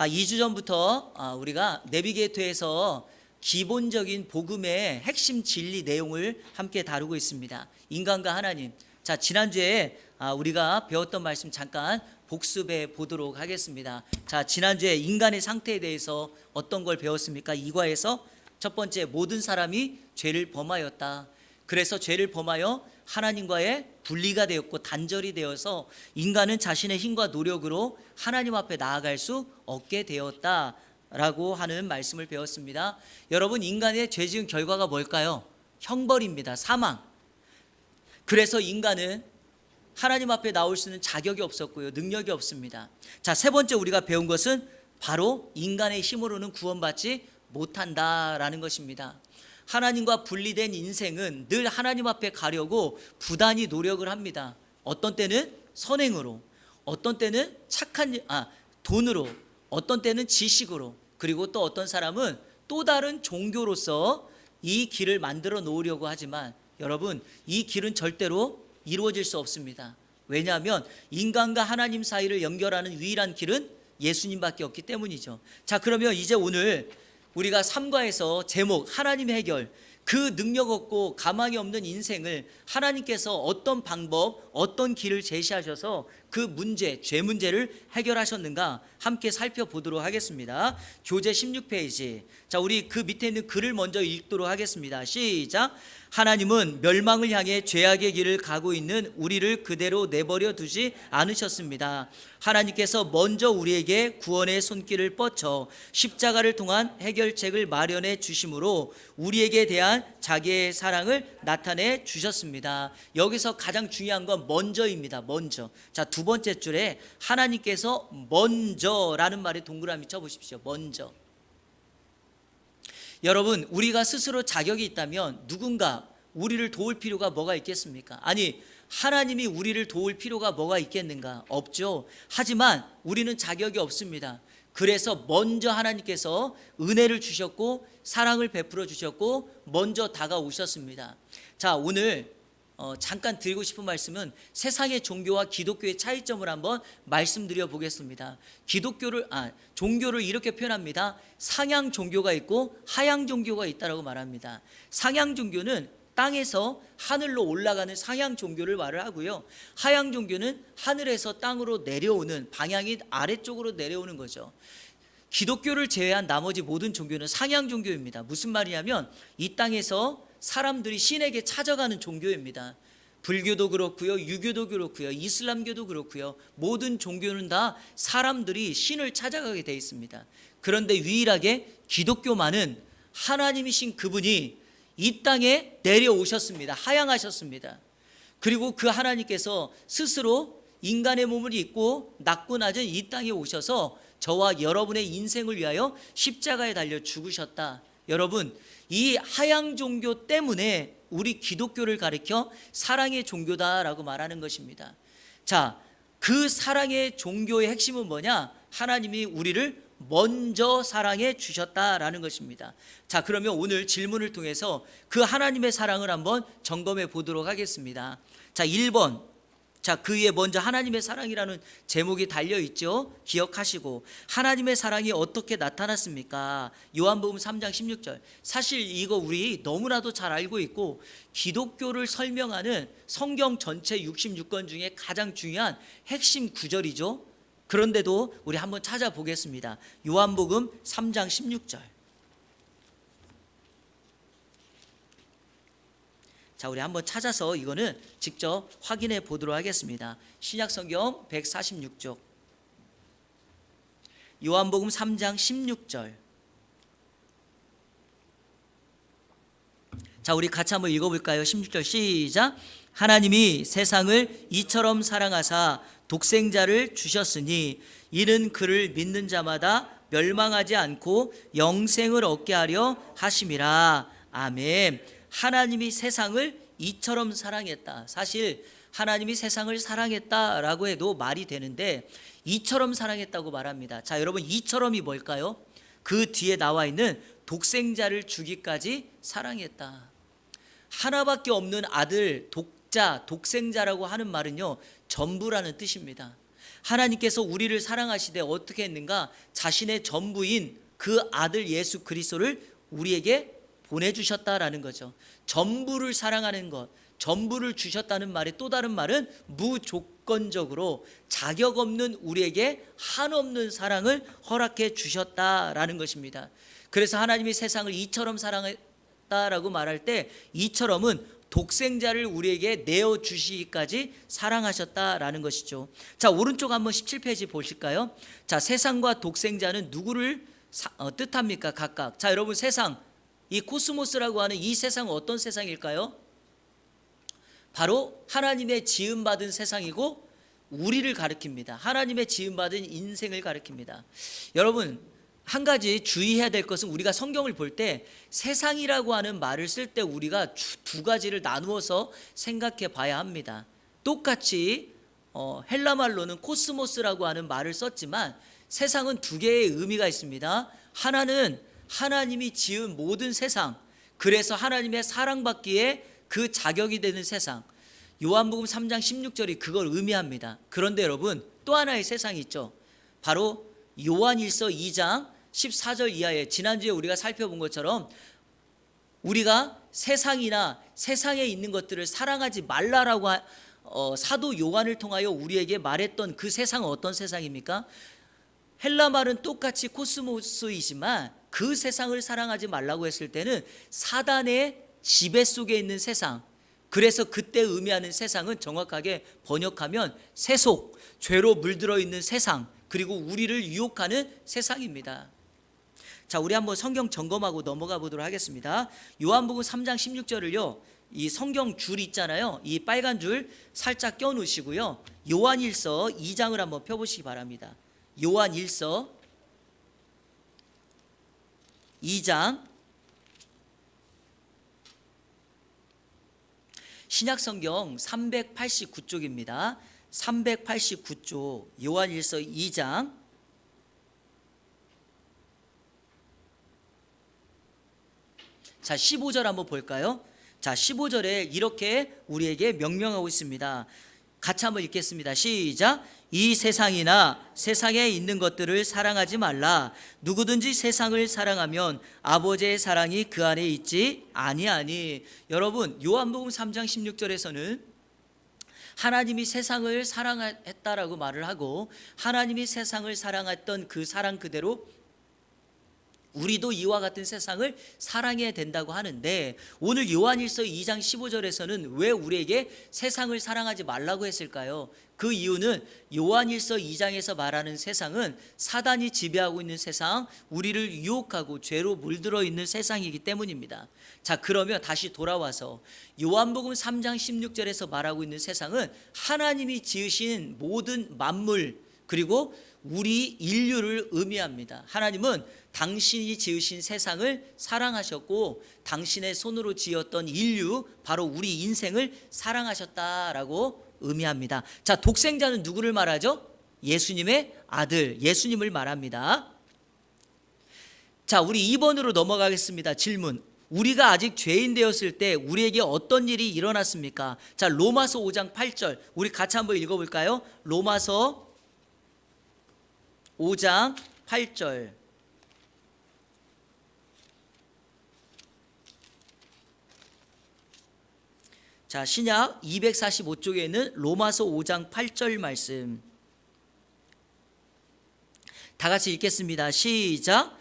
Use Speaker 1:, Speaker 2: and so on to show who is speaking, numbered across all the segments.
Speaker 1: 2주 전부터 우리가 내비게이터에서 기본적인 복음의 핵심 진리 내용을 함께 다루고 있습니다. 인간과 하나님. 자, 지난주에 우리가 배웠던 말씀 잠깐 복습해 보도록 하겠습니다. 자, 지난주에 인간의 상태에 대해서 어떤 걸 배웠습니까? 2과에서 첫 번째, 모든 사람이 죄를 범하였다. 그래서 죄를 범하여 하나님과의 분리가 되었고 단절이 되어서 인간은 자신의 힘과 노력으로 하나님 앞에 나아갈 수 없게 되었다라고 하는 말씀을 배웠습니다. 여러분, 인간의 죄 지은 결과가 뭘까요? 형벌입니다. 사망. 그래서 인간은 하나님 앞에 나올 수 있는 자격이 없었고요, 능력이 없습니다. 자, 세 번째 우리가 배운 것은 바로 인간의 힘으로는 구원받지 못한다라는 것입니다. 하나님과 분리된 인생은 늘 하나님 앞에 가려고 부단히 노력을 합니다. 어떤 때는 선행으로, 어떤 때는 착한 돈으로, 어떤 때는 지식으로, 그리고 또 어떤 사람은 또 다른 종교로서 이 길을 만들어 놓으려고 하지만 여러분, 이 길은 절대로 이루어질 수 없습니다. 왜냐하면 인간과 하나님 사이를 연결하는 유일한 길은 예수님밖에 없기 때문이죠. 자, 그러면 이제 오늘 우리가 3과에서 제목 하나님의 해결, 그 능력 없고 가망이 없는 인생을 하나님께서 어떤 방법, 어떤 길을 제시하셔서 그 문제, 죄 문제를 해결하셨는가 함께 살펴보도록 하겠습니다. 교재 16페이지. 자, 우리 그 밑에 있는 글을 먼저 읽도록 하겠습니다. 시작. 하나님은 멸망을 향해 죄악의 길을 가고 있는 우리를 그대로 내버려 두지 않으셨습니다. 하나님께서 먼저 우리에게 구원의 손길을 뻗쳐 십자가를 통한 해결책을 마련해 주심으로 우리에게 대한 자기의 사랑을 나타내 주셨습니다. 여기서 가장 중요한 건 먼저입니다. 먼저. 자, 두 번째 줄에 하나님께서 먼저라는 말에 동그라미 쳐보십시오. 먼저. 여러분, 우리가 스스로 자격이 있다면 누군가 우리를 도울 필요가 뭐가 있겠습니까? 아니, 하나님이 우리를 도울 필요가 뭐가 있겠는가? 없죠. 하지만 우리는 자격이 없습니다. 그래서 먼저 하나님께서 은혜를 주셨고 사랑을 베풀어 주셨고 먼저 다가오셨습니다. 자, 오늘 잠깐 드리고 싶은 말씀은 세상의 종교와 기독교의 차이점을 한번 말씀드려 보겠습니다. 종교를 이렇게 표현합니다. 상향 종교가 있고 하향 종교가 있다라고 말합니다. 상향 종교는 땅에서 하늘로 올라가는 상향 종교를 말을 하고요, 하향 종교는 하늘에서 땅으로 내려오는, 방향이 아래쪽으로 내려오는 거죠. 기독교를 제외한 나머지 모든 종교는 상향 종교입니다. 무슨 말이냐면 이 땅에서 사람들이 신에게 찾아가는 종교입니다. 불교도 그렇고요, 유교도 그렇고요, 이슬람교도 그렇고요, 모든 종교는 다 사람들이 신을 찾아가게 되어 있습니다. 그런데 유일하게 기독교만은 하나님이신 그분이 이 땅에 내려오셨습니다. 하향하셨습니다. 그리고 그 하나님께서 스스로 인간의 몸을 입고 낮고 낮은 이 땅에 오셔서 저와 여러분의 인생을 위하여 십자가에 달려 죽으셨다. 여러분, 이 하향 종교 때문에 우리 기독교를 가리켜 사랑의 종교다라고 말하는 것입니다. 자, 그 사랑의 종교의 핵심은 뭐냐? 하나님이 우리를 먼저 사랑해 주셨다라는 것입니다. 자, 그러면 오늘 질문을 통해서 그 하나님의 사랑을 한번 점검해 보도록 하겠습니다. 자, 1번. 자, 그 위에 먼저 하나님의 사랑이라는 제목이 달려 있죠. 기억하시고, 하나님의 사랑이 어떻게 나타났습니까? 요한복음 3장 16절. 사실 이거 우리 너무나도 잘 알고 있고 기독교를 설명하는 성경 전체 66권 중에 가장 중요한 핵심 구절이죠. 그런데도 우리 한번 찾아보겠습니다. 요한복음 3장 16절. 자, 우리 한번 찾아서 이거는 직접 확인해 보도록 하겠습니다. 신약성경 146쪽. 요한복음 3장 16절. 자, 우리 같이 한번 읽어볼까요? 16절 시작. 하나님이 세상을 이처럼 사랑하사 독생자를 주셨으니 이는 그를 믿는 자마다 멸망하지 않고 영생을 얻게 하려 하심이라. 아멘. 하나님이 세상을 이처럼 사랑했다. 사실 하나님이 세상을 사랑했다라고 해도 말이 되는데 이처럼 사랑했다고 말합니다. 자, 여러분, 이처럼이 뭘까요? 그 뒤에 나와 있는 독생자를 주기까지 사랑했다. 하나밖에 없는 아들, 독자, 독생자라고 하는 말은요, 전부라는 뜻입니다. 하나님께서 우리를 사랑하시되 어떻게 했는가? 자신의 전부인 그 아들 예수 그리스도를 우리에게 보내주셨다라는 거죠. 전부를 사랑하는 것, 전부를 주셨다는 말의 또 다른 말은 무조건적으로 자격 없는 우리에게 한없는 사랑을 허락해 주셨다라는 것입니다. 그래서 하나님이 세상을 이처럼 사랑했다라고 말할 때 이처럼은 독생자를 우리에게 내어주시기까지 사랑하셨다라는 것이죠. 자, 오른쪽 한번 17페이지 보실까요? 자, 세상과 독생자는 누구를 뜻합니까? 각각. 자, 여러분, 세상, 이 코스모스라고 하는 이 세상은 어떤 세상일까요? 바로 하나님의 지음받은 세상이고 우리를 가리킵니다. 하나님의 지음받은 인생을 가리킵니다. 여러분, 한 가지 주의해야 될 것은 우리가 성경을 볼 때 세상이라고 하는 말을 쓸 때 우리가 두 가지를 나누어서 생각해 봐야 합니다. 똑같이 헬라 말로는 코스모스라고 하는 말을 썼지만 세상은 두 개의 의미가 있습니다. 하나는 하나님이 지은 모든 세상, 그래서 하나님의 사랑받기에 그 자격이 되는 세상, 요한복음 3장 16절이 그걸 의미합니다. 그런데 여러분, 또 하나의 세상이 있죠. 바로 요한일서 2장 14절 이하에 지난주에 우리가 살펴본 것처럼 우리가 세상이나 세상에 있는 것들을 사랑하지 말라라고 사도 요한을 통하여 우리에게 말했던 그 세상은 어떤 세상입니까? 헬라 말은 똑같이 코스모스이지만 그 세상을 사랑하지 말라고 했을 때는 사단의 지배 속에 있는 세상, 그래서 그때 의미하는 세상은 정확하게 번역하면 세속, 죄로 물들어 있는 세상, 그리고 우리를 유혹하는 세상입니다. 자, 우리 한번 성경 점검하고 넘어가 보도록 하겠습니다. 요한복음 3장 16절을요, 이 성경 줄 있잖아요, 이 빨간 줄 살짝 껴 놓으시고요, 요한일서 2장을 한번 펴보시기 바랍니다. 요한일서 2장, 신약성경 389쪽입니다. 389쪽 요한일서 2장 자 15절 한번 볼까요? 자 15절에 이렇게 우리에게 명령하고 있습니다. 같이 한번 읽겠습니다. 시작. 이 세상이나 세상에 있는 것들을 사랑하지 말라. 누구든지 세상을 사랑하면 아버지의 사랑이 그 안에 있지 아니하니. 여러분, 요한복음 3장 16절에서는 하나님이 세상을 사랑했다라고 말을 하고 하나님이 세상을 사랑했던 그 사랑 그대로 우리도 이와 같은 세상을 사랑해야 된다고 하는데, 오늘 요한일서 2장 15절에서는 왜 우리에게 세상을 사랑하지 말라고 했을까요? 그 이유는 요한일서 2장에서 말하는 세상은 사단이 지배하고 있는 세상, 우리를 유혹하고 죄로 물들어 있는 세상이기 때문입니다. 자, 그러면 다시 돌아와서 요한복음 3장 16절에서 말하고 있는 세상은 하나님이 지으신 모든 만물, 그리고 우리 인류를 의미합니다. 하나님은 당신이 지으신 세상을 사랑하셨고 당신의 손으로 지었던 인류, 바로 우리 인생을 사랑하셨다라고 의미합니다. 자, 독생자는 누구를 말하죠? 예수님의 아들, 예수님을 말합니다. 자, 우리 2번으로 넘어가겠습니다. 질문. 우리가 아직 죄인 되었을 때 우리에게 어떤 일이 일어났습니까? 자, 로마서 5장 8절 우리 같이 한번 읽어볼까요? 로마서 5장 8절. 자, 신약 245쪽에 있는 로마서 5장 8절 말씀 다 같이 읽겠습니다. 시작.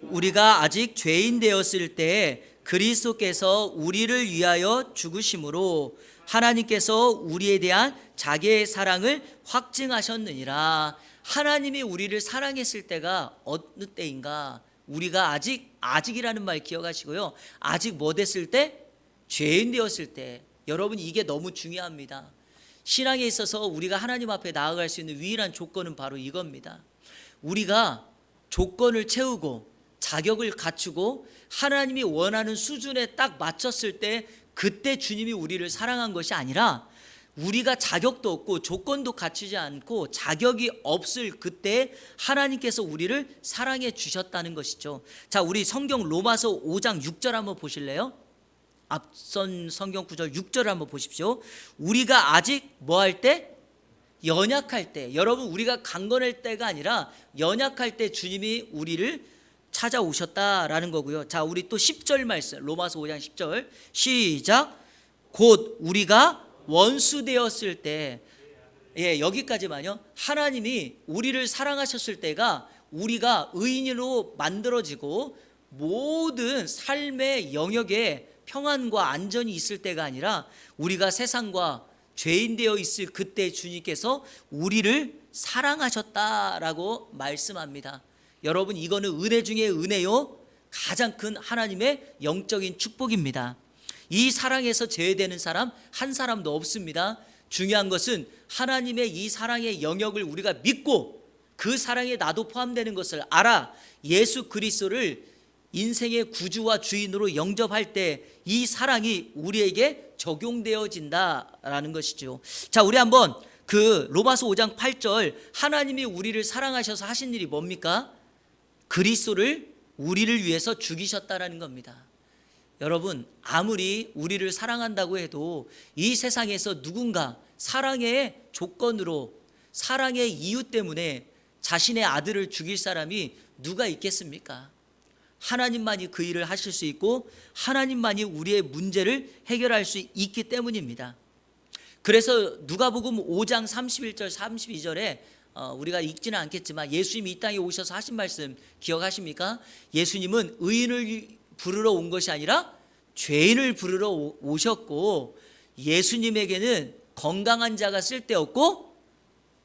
Speaker 1: 우리가 아직 죄인 되었을 때 그리스도께서 우리를 위하여 죽으심으로 하나님께서 우리에 대한 자기의 사랑을 확증하셨느니라. 하나님이 우리를 사랑했을 때가 어느 때인가? 우리가 아직이라는 말 기억하시고요. 아직 뭐 됐을 때? 죄인 되었을 때. 여러분, 이게 너무 중요합니다. 신앙에 있어서 우리가 하나님 앞에 나아갈 수 있는 유일한 조건은 바로 이겁니다. 우리가 조건을 채우고 자격을 갖추고 하나님이 원하는 수준에 딱 맞췄을 때 그때 주님이 우리를 사랑한 것이 아니라, 우리가 자격도 없고 조건도 갖추지 않고 자격이 없을 그때 하나님께서 우리를 사랑해 주셨다는 것이죠. 자, 우리 성경 로마서 5장 6절 한번 보실래요? 앞선 성경 구절 6절을 한번 보십시오. 우리가 아직 뭐 할 때? 연약할 때, 여러분 우리가 강건할 때가 아니라 연약할 때 주님이 우리를 찾아오셨다라는 거고요. 자, 우리 또 10절 말씀, 로마서 5장 10절 시작. 곧 우리가 원수 되었을 때, 여기까지만요. 하나님이 우리를 사랑하셨을 때가 우리가 의인으로 만들어지고 모든 삶의 영역에 평안과 안전이 있을 때가 아니라 우리가 세상과 죄인 되어 있을 그때 주님께서 우리를 사랑하셨다라고 말씀합니다. 여러분, 이거는 은혜 중에 은혜요, 가장 큰 하나님의 영적인 축복입니다. 이 사랑에서 제외되는 사람 한 사람도 없습니다. 중요한 것은 하나님의 이 사랑의 영역을 우리가 믿고 그 사랑에 나도 포함되는 것을 알아 예수 그리스도를 인생의 구주와 주인으로 영접할 때 이 사랑이 우리에게 적용되어진다라는 것이죠. 자, 우리 한번 그 로마서 5장 8절, 하나님이 우리를 사랑하셔서 하신 일이 뭡니까? 그리스도를 우리를 위해서 죽이셨다라는 겁니다. 여러분, 아무리 우리를 사랑한다고 해도 이 세상에서 누군가 사랑의 조건으로, 사랑의 이유 때문에 자신의 아들을 죽일 사람이 누가 있겠습니까? 하나님만이 그 일을 하실 수 있고 하나님만이 우리의 문제를 해결할 수 있기 때문입니다. 그래서 누가복음 5장 31절 32절에 우리가 읽지는 않겠지만 예수님이 이 땅에 오셔서 하신 말씀 기억하십니까? 예수님은 의인을 부르러 온 것이 아니라 죄인을 부르러 오셨고, 예수님에게는 건강한 자가 쓸데없고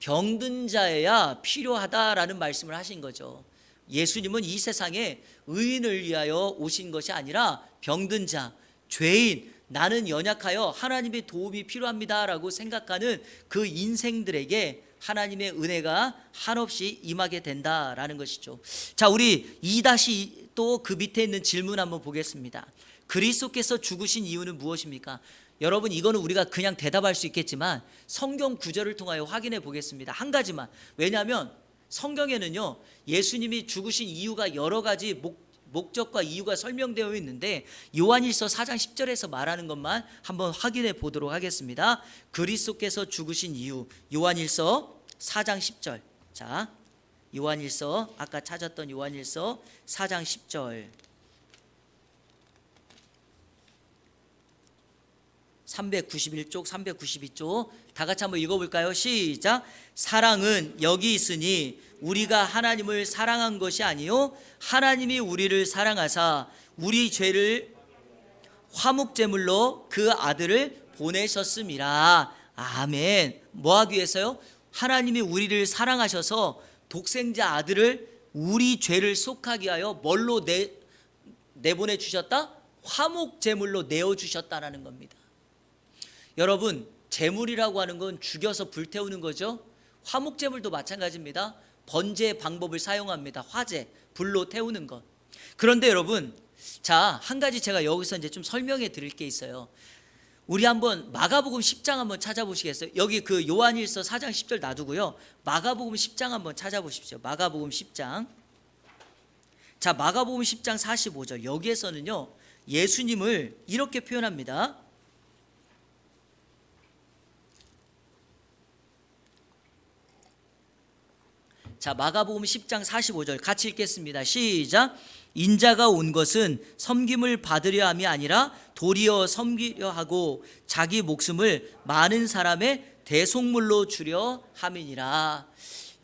Speaker 1: 병든 자여야 필요하다라는 말씀을 하신 거죠. 예수님은 이 세상에 의인을 위하여 오신 것이 아니라 병든 자, 죄인, 나는 연약하여 하나님의 도움이 필요합니다라고 생각하는 그 인생들에게 하나님의 은혜가 한없이 임하게 된다라는 것이죠. 자, 우리 2- 또 그 밑에 있는 질문 한번 보겠습니다. 그리스도께서 죽으신 이유는 무엇입니까? 여러분, 이거는 우리가 그냥 대답할 수 있겠지만 성경 구절을 통하여 확인해 보겠습니다. 한 가지만. 왜냐하면 성경에는요, 예수님이 죽으신 이유가 여러 가지 목적과 이유가 설명되어 있는데 요한일서 4장 10절에서 말하는 것만 한번 확인해 보도록 하겠습니다. 그리스도께서 죽으신 이유, 요한일서 4장 10절. 자, 요한일서, 아까 찾았던 요한일서 4장 10절. 391쪽, 392쪽 다 같이 한번 읽어볼까요? 시작. 사랑은 여기 있으니 우리가 하나님을 사랑한 것이 아니요 하나님이 우리를 사랑하사 우리 죄를 화목제물로 그 아들을 보내셨음이라. 아멘. 뭐하기 위해서요? 하나님이 우리를 사랑하셔서 독생자 아들을 우리 죄를 속하게 하여 뭘로 내보내 주셨다? 화목제물로 내어주셨다라는 겁니다. 여러분, 제물이라고 하는 건 죽여서 불태우는 거죠. 화목제물도 마찬가지입니다. 번제의 방법을 사용합니다. 화재, 불로 태우는 것. 그런데 여러분, 자, 한 가지 제가 여기서 이제 좀 설명해 드릴 게 있어요. 우리 한번 마가복음 10장 한번 찾아보시겠어요? 여기 그 요한일서 4장 10절 놔두고요, 마가복음 10장 한번 찾아보십시오. 마가복음 10장. 자, 마가복음 10장 45절. 여기에서는요, 예수님을 이렇게 표현합니다. 자, 마가복음 10장 45절 같이 읽겠습니다. 시작. 인자가 온 것은 섬김을 받으려 함이 아니라 도리어 섬기려 하고 자기 목숨을 많은 사람의 대속물로 주려 함이니라.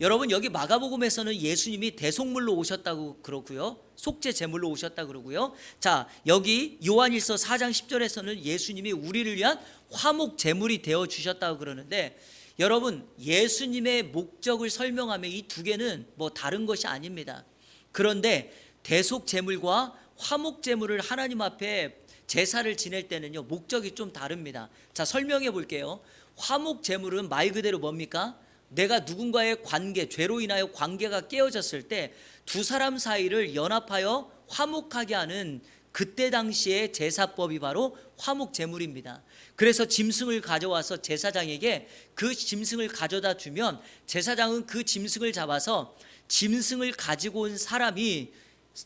Speaker 1: 여러분, 여기 마가복음에서는 예수님이 대속물로 오셨다고 그러고요, 속죄 제물로 오셨다 그러고요. 자, 여기 요한일서 4장 10절에서는 예수님이 우리를 위한 화목 제물이 되어 주셨다고 그러는데, 여러분, 예수님의 목적을 설명하면 이 두 개는 뭐 다른 것이 아닙니다. 그런데 대속 제물과 화목 제물을 하나님 앞에 제사를 지낼 때는요, 목적이 좀 다릅니다. 자, 설명해 볼게요. 화목 제물은 말 그대로 뭡니까? 내가 누군가의 관계, 죄로 인하여 관계가 깨어졌을 때 두 사람 사이를 연합하여 화목하게 하는 그때 당시의 제사법이 바로 화목 제물입니다. 그래서 짐승을 가져와서 제사장에게 그 짐승을 가져다 주면 제사장은 그 짐승을 잡아서 짐승을 가지고 온 사람이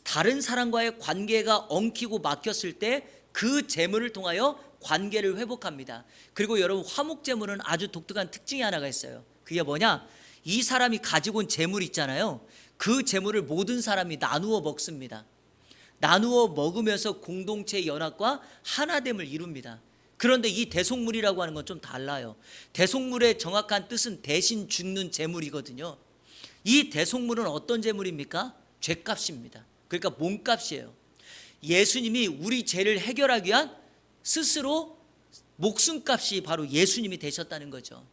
Speaker 1: 다른 사람과의 관계가 엉키고 막혔을 때 그 제물을 통하여 관계를 회복합니다. 그리고 여러분, 화목 제물은 아주 독특한 특징이 하나가 있어요. 그게 뭐냐? 이 사람이 가지고 온 재물 있잖아요. 그 재물을 모든 사람이 나누어 먹습니다. 나누어 먹으면서 공동체의 연합과 하나됨을 이룹니다. 그런데 이 대속물이라고 하는 건 좀 달라요. 대속물의 정확한 뜻은 대신 죽는 재물이거든요. 이 대속물은 어떤 재물입니까? 죄값입니다. 그러니까 몸값이에요. 예수님이 우리 죄를 해결하기 위한 스스로 목숨값이 바로 예수님이 되셨다는 거죠.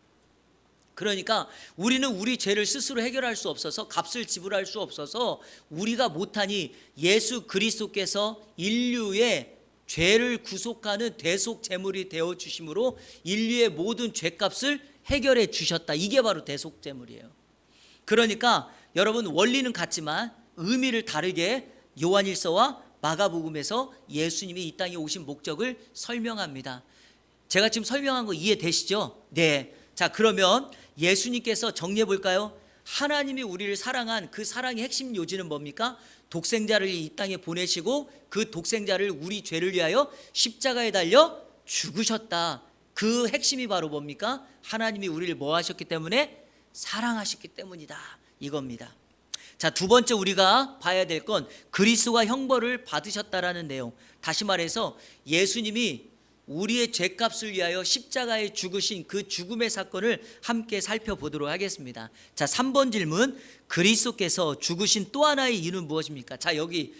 Speaker 1: 그러니까 우리는 우리 죄를 스스로 해결할 수 없어서, 값을 지불할 수 없어서 우리가 못하니 예수 그리스도께서 인류의 죄를 구속하는 대속 제물이 되어 주심으로 인류의 모든 죄값을 해결해 주셨다. 이게 바로 대속 제물이에요. 그러니까 여러분, 원리는 같지만 의미를 다르게 요한일서와 마가복음에서 예수님이 이 땅에 오신 목적을 설명합니다. 제가 지금 설명한 거 이해되시죠? 네. 자, 그러면 예수님께서 정리해 볼까요? 하나님이 우리를 사랑한 그 사랑의 핵심 요지는 뭡니까? 독생자를 이 땅에 보내시고 그 독생자를 우리 죄를 위하여 십자가에 달려 죽으셨다. 그 핵심이 바로 뭡니까? 하나님이 우리를 뭐 하셨기 때문에? 사랑하셨기 때문이다. 이겁니다. 자, 두 번째 우리가 봐야 될 건 그리스도가 형벌을 받으셨다라는 내용. 다시 말해서 예수님이 우리의 죄값을 위하여 십자가에 죽으신 그 죽음의 사건을 함께 살펴보도록 하겠습니다. 자, 3번 질문. 그리스도께서 죽으신 또 하나의 이유는 무엇입니까? 자, 여기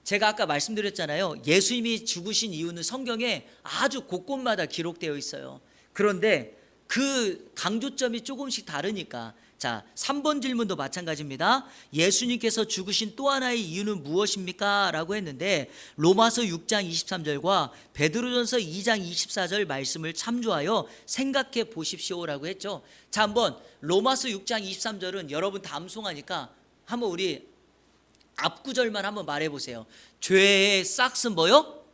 Speaker 1: 제가 아까 말씀드렸잖아요. 예수님이 죽으신 이유는 성경에 아주 곳곳마다 기록되어 있어요. 그런데 그 강조점이 조금씩 다르니까, 자, 3번 질문도 마찬가지입니다. 예수님께서 죽으신 또 하나의 이유는 무엇입니까? 라고 했는데 로마서 6장 23절과 베드로전서 2장 24절 말씀을 참조하여 생각해 보십시오라고 했죠. 자, 한번 로마서 6장 23절은 여러분 다 암송하니까 한번 우리 앞구절만 한번 말해 보세요. 죄의 싹은 뭐요?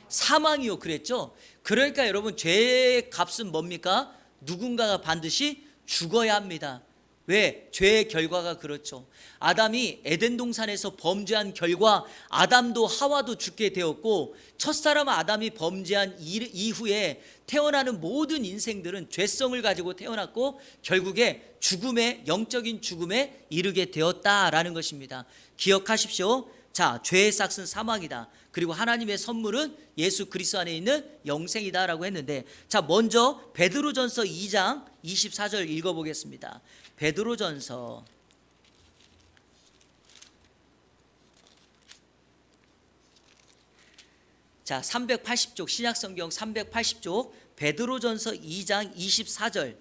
Speaker 1: 사망이요. 그랬죠. 그러니까 여러분, 죄의 값은 뭡니까? 누군가가 반드시 죽어야 합니다. 왜? 죄의 결과가 그렇죠. 아담이 에덴 동산에서 범죄한 결과 아담도 하와도 죽게 되었고, 첫사람 아담이 범죄한 이후에 태어나는 모든 인생들은 죄성을 가지고 태어났고 결국에 죽음에, 영적인 죽음에 이르게 되었다라는 것입니다. 기억하십시오. 자, 죄의 싹은 사망이다. 그리고 하나님의 선물은 예수 그리스도 안에 있는 영생이다라고 했는데, 자, 먼저 베드로전서 2장 24절 읽어보겠습니다. 베드로전서 380쪽, 신약성경 380쪽 베드로전서 2장 24절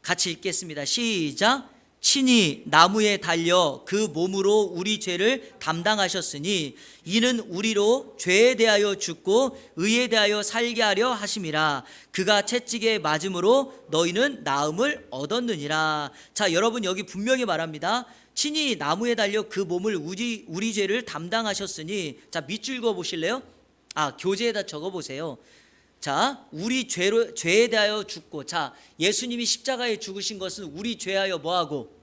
Speaker 1: 같이 읽겠습니다. 시작. 친히 나무에 달려 그 몸으로 우리 죄를 담당하셨으니 이는 우리로 죄에 대하여 죽고 의에 대하여 살게 하려 하심이라. 그가 채찍에 맞음으로 너희는 나음을 얻었느니라. 자, 여러분, 여기 분명히 말합니다. 친히 나무에 달려 그 몸을 우리 죄를 담당하셨으니, 자, 밑줄 읽어 보실래요? 교재에다 적어 보세요. 자, 우리 죄에 대하여 죽고, 자, 예수님이 십자가에 죽으신 것은 우리 죄하여 뭐하고?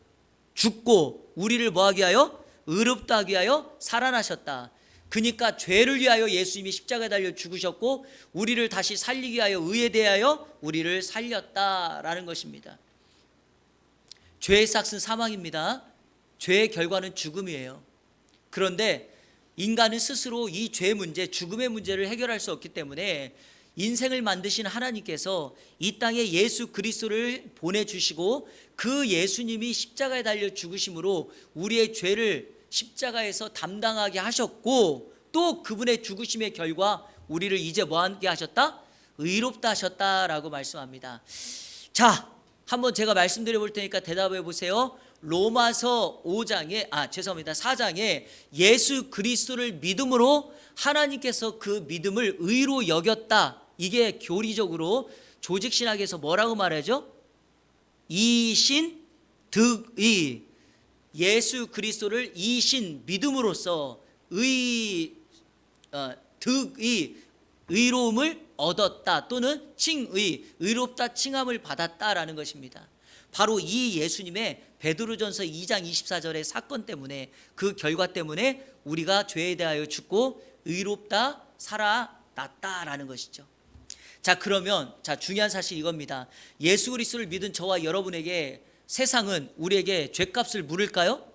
Speaker 1: 죽고, 우리를 뭐하게 하여? 의롭다 하게 하여 살아나셨다. 그러니까 죄를 위하여 예수님이 십자가에 달려 죽으셨고, 우리를 다시 살리기 위하여 의에 대하여 우리를 살렸다라는 것입니다. 죄의 싹은 사망입니다. 죄의 결과는 죽음이에요. 그런데 인간은 스스로 이 죄 문제, 죽음의 문제를 해결할 수 없기 때문에 인생을 만드신 하나님께서 이 땅에 예수 그리스도를 보내주시고 그 예수님이 십자가에 달려 죽으심으로 우리의 죄를 십자가에서 담당하게 하셨고, 또 그분의 죽으심의 결과 우리를 이제 뭐하게 하셨다? 의롭다 하셨다라고 말씀합니다. 자, 한번 제가 말씀드려 볼 테니까 대답해 보세요. 로마서 4장에 예수 그리스도를 믿음으로 하나님께서 그 믿음을 의로 여겼다. 이게 교리적으로 조직신학에서 뭐라고 말하죠? 이신 득의. 예수 그리스도를 이신 믿음으로써 득의, 의로움을 얻었다, 또는 칭의, 의롭다 칭함을 받았다라는 것입니다. 바로 이 예수님의 베드로전서 2장 24절의 사건 때문에, 그 결과 때문에 우리가 죄에 대하여 죽고 의롭다 살아났다라는 것이죠. 자, 그러면 중요한 사실 이겁니다. 예수 그리스도를 믿은 저와 여러분에게 세상은 우리에게 죗값을 물을까요?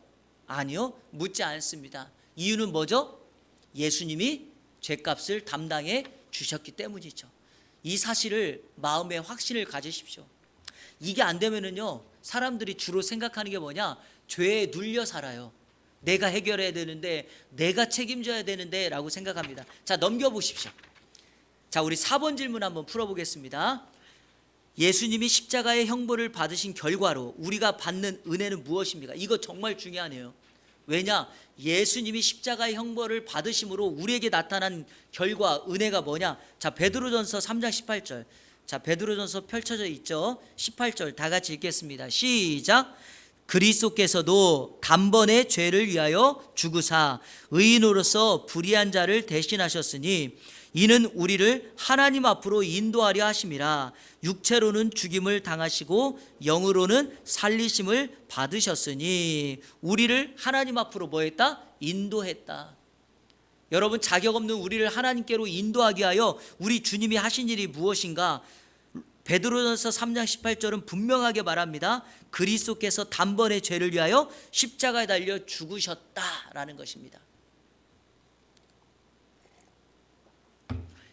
Speaker 1: 아니요, 묻지 않습니다. 이유는 뭐죠? 예수님이 죗값을 담당해 주셨기 때문이죠. 이 사실을 마음에 확신을 가지십시오. 이게 안 되면은요, 사람들이 주로 생각하는 게 뭐냐? 죄에 눌려 살아요. 내가 해결해야 되는데, 내가 책임져야 되는데 라고 생각합니다. 자, 넘겨보십시오. 자, 우리 4번 질문 한번 풀어보겠습니다. 예수님이 십자가의 형벌을 받으신 결과로 우리가 받는 은혜는 무엇입니까? 이거 정말 중요하네요. 왜냐? 예수님이 십자가의 형벌을 받으심으로 우리에게 나타난 결과, 은혜가 뭐냐? 자, 베드로전서 3장 18절. 자, 베드로전서 펼쳐져 있죠. 18절 다 같이 읽겠습니다. 시작. 그리스도께서도 단번에 죄를 위하여 죽으사 의인으로서 불의한 자를 대신하셨으니 이는 우리를 하나님 앞으로 인도하려 하심이라. 육체로는 죽임을 당하시고 영으로는 살리심을 받으셨으니 우리를 하나님 앞으로 뭐 했다? 인도했다. 여러분, 자격 없는 우리를 하나님께로 인도하기 위하여 우리 주님이 하신 일이 무엇인가? 베드로전서 3장 18절은 분명하게 말합니다. 그리스도께서 단번에 죄를 위하여 십자가에 달려 죽으셨다라는 것입니다.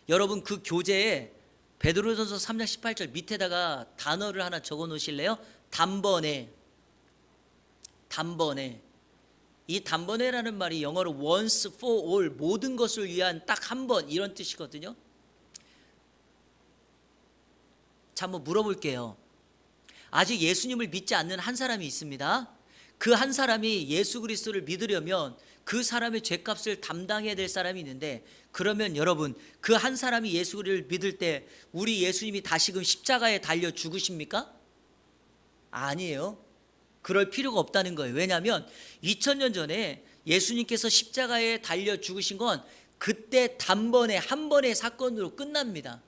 Speaker 1: 여러분, 그 교재에 베드로전서 3장 18절 밑에다가 단어를 하나 적어 놓으실래요? 단번에. 이 단번에라는 말이 영어로 once for all, 모든 것을 위한 딱 한 번, 이런 뜻이거든요. 자, 한번 물어볼게요. 아직 예수님을 믿지 않는 한 사람이 있습니다. 그 한 사람이 예수 그리스도를 믿으려면 그 사람의 죄값을 담당해야 될 사람이 있는데, 그러면 여러분, 그 한 사람이 예수를 믿을 때 우리 예수님이 다시금 십자가에 달려 죽으십니까? 아니에요. 그럴 필요가 없다는 거예요. 왜냐하면 2000년 전에 예수님께서 십자가에 달려 죽으신 건 그때 단번에 한 번의 사건으로 끝납니다.